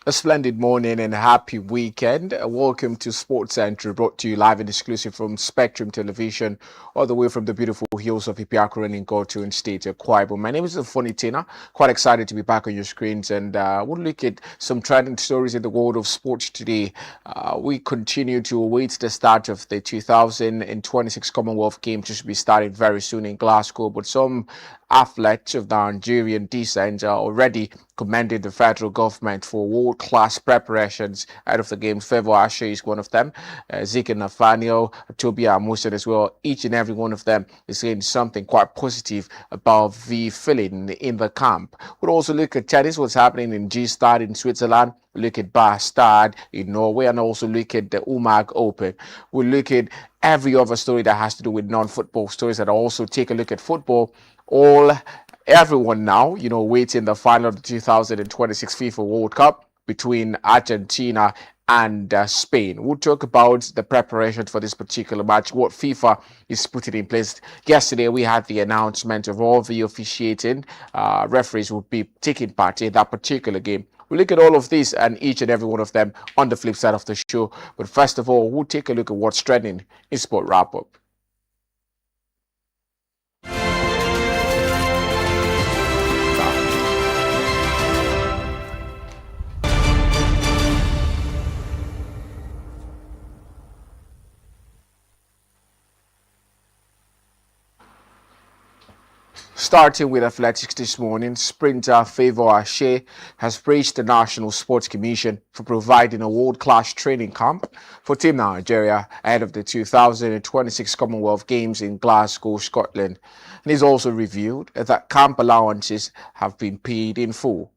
A splendid morning and happy weekend. Welcome to Sports Central, brought to you live and exclusive from Spectrum Television, all the way from the beautiful hills of Ipiakuren in Gotu and State of Kwaibo. My name is Funny Tina. Quite excited to be back on your screens, and we'll look at some trending stories in the world of sports today. We continue to await the start of the 2026 Commonwealth Games, which will be starting very soon in Glasgow, but some athletes of Nigerian descent are already commended the federal government for world-class preparations out of the games. Favour Ashe is one of them. Zeke Nathaniel, Tobia Musa as well. Each and every one of them is saying something quite positive about the feeling in the camp. We'll also look at tennis, what's happening in G-Stad in Switzerland. We'll look at Bastad in Norway, and also look at the UMAG Open. We'll look at every other story that has to do with non-football stories, and also take a look at football. Everyone now, waiting the final of the 2026 FIFA World Cup between Argentina and Spain. We'll talk about the preparation for this particular match, what FIFA is putting in place. Yesterday, we had the announcement of all the officiating referees will be taking part in that particular game. We'll look at all of this and each and every one of them on the flip side of the show. But first of all, we'll take a look at what's trending in Sport Wrap-Up. Starting with athletics this morning, sprinter Favour Ashe has praised the National Sports Commission for providing a world-class training camp for Team Nigeria ahead of the 2026 Commonwealth Games in Glasgow, Scotland. And he's also revealed that camp allowances have been paid in full.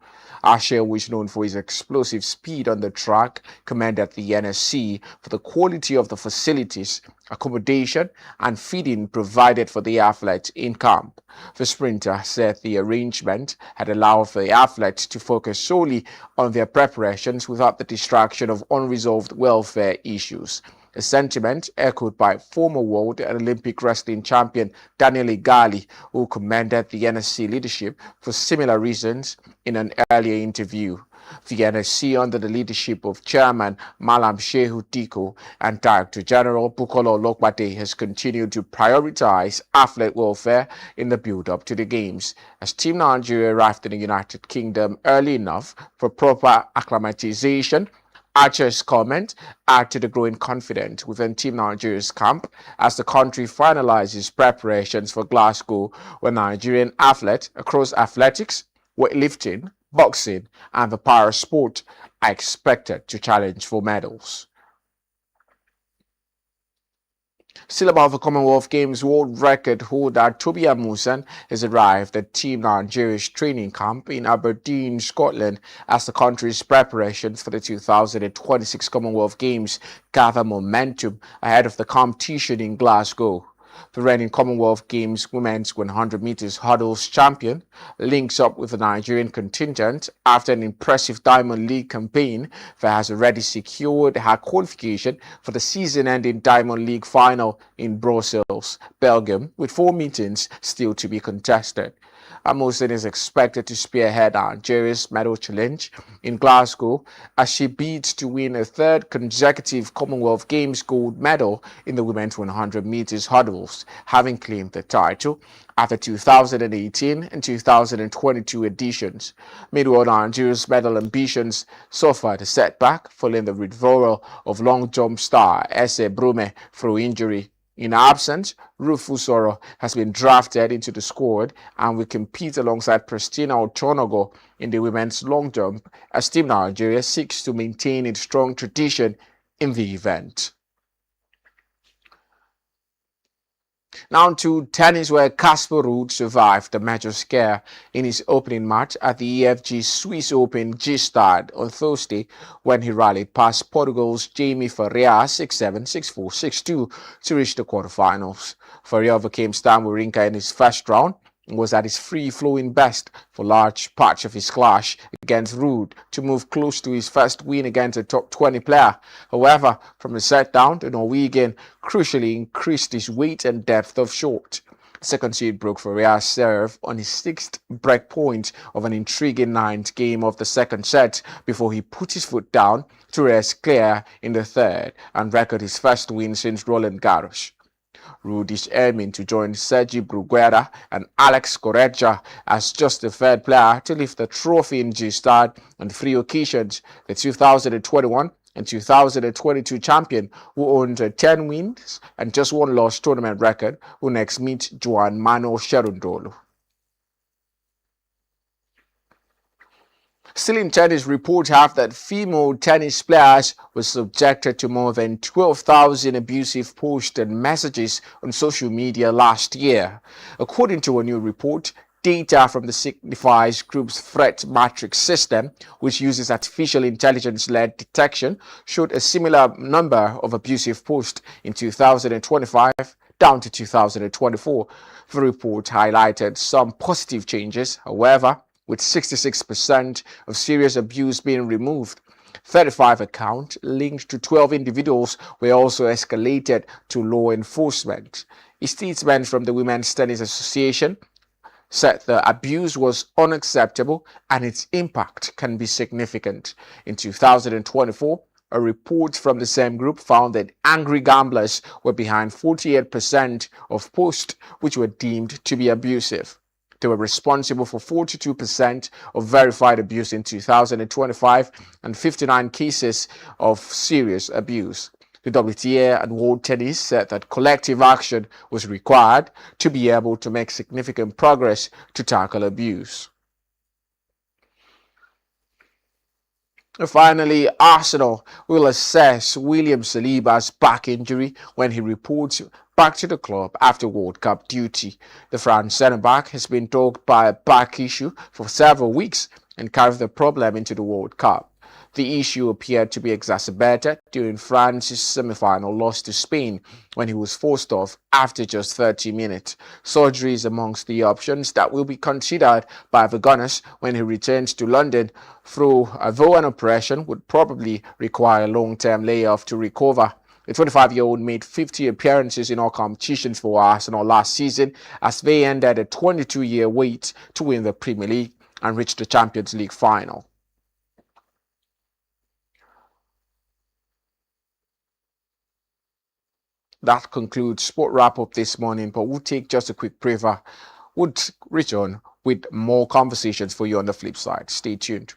Ashe, who is known for his explosive speed on the track, commended the NSC for the quality of the facilities, accommodation and feeding provided for the athletes in camp. The sprinter said the arrangement had allowed the athletes to focus solely on their preparations without the distraction of unresolved welfare issues. A sentiment echoed by former world and Olympic wrestling champion Daniel Igali, who commended the NSC leadership for similar reasons in an earlier interview. The NSC, under the leadership of Chairman Malam Shehu Diko and Director General Bukolo Lokbate, has continued to prioritize athlete welfare in the build-up to the Games, as Team Nigeria arrived in the United Kingdom early enough for proper acclimatization. Archer's comment add to the growing confidence within Team Nigeria's camp as the country finalizes preparations for Glasgow, where Nigerian athletes across athletics, weightlifting, boxing and the para sport are expected to challenge for medals. Still about the Commonwealth Games, world record holder Tobia Musa has arrived at Team Nigeria's training camp in Aberdeen, Scotland, as the country's preparations for the 2026 Commonwealth Games gather momentum ahead of the competition in Glasgow. The reigning Commonwealth Games women's 100 meters hurdles champion links up with the Nigerian contingent after an impressive Diamond League campaign that has already secured her qualification for the season-ending Diamond League final in Brussels, Belgium, with 4 meetings still to be contested. Amusin is expected to spearhead Nigeria's medal challenge in Glasgow as she bids to win a third consecutive Commonwealth Games gold medal in the women's 100 meters hurdles, having claimed the title at the 2018 and 2022 editions. Meanwhile, Nigeria's medal ambitions suffered a setback following the withdrawal of long jump star Ese Brume through injury. In absence, Rufus Oro has been drafted into the squad and will compete alongside Pristina Ochonogo in the women's long jump as Team Nigeria seeks to maintain its strong tradition in the event. Now to tennis, where Casper Ruud survived the major scare in his opening match at the EFG Swiss Open G-Stad on Thursday when he rallied past Portugal's Jamie Ferreira 6-7, 6-4, 6-2 to reach the quarterfinals. Ferreira overcame Stan Wawrinka in his first round and was at his free-flowing best for large parts of his clash against Ruud to move close to his first win against a top 20 player. However, from the set down, the Norwegian crucially increased his weight and depth of shot. Second seed broke for Real serve on his sixth break point of an intriguing ninth game of the second set before he put his foot down to rest clear in the third and record his first win since Roland Garros. Ruud is aiming to join Sergi Bruguera and Alex Correggia as just the third player to lift the trophy in G-Stad on 3 occasions, the 2021 and 2022 champion, who owns a 10 wins and just 1 loss tournament record, who next meets Juan Manuel Sherundolo. Still in tennis, reports have that female tennis players were subjected to more than 12,000 abusive posts and messages on social media last year. According to a new report, data from the Signifies Group's threat matrix system, which uses artificial intelligence-led detection, showed a similar number of abusive posts in 2025 down to 2024. The report highlighted some positive changes, however, with 66% of serious abuse being removed. 35 accounts linked to 12 individuals were also escalated to law enforcement. A statement from the Women's Tennis Association said the abuse was unacceptable and its impact can be significant. In 2024, a report from the same group found that angry gamblers were behind 48% of posts which were deemed to be abusive. They were responsible for 42% of verified abuse in 2025 and 59 cases of serious abuse. The WTA and World Tennis said that collective action was required to be able to make significant progress to tackle abuse. And finally, Arsenal will assess William Saliba's back injury when he reports back to the club after World Cup duty. The France centre-back has been dogged by a back issue for several weeks and carried the problem into the World Cup. The issue appeared to be exacerbated during France's semi-final loss to Spain when he was forced off after just 30 minutes. Surgery is amongst the options that will be considered by the Gunners when he returns to London, though an operation would probably require a long-term layoff to recover. The 25-year-old made 50 appearances in all competitions for Arsenal last season as they ended a 22-year wait to win the Premier League and reach the Champions League final. That concludes Sport Wrap-Up this morning, but we'll take just a quick break. We'll return with more conversations for you on the flip side. Stay tuned.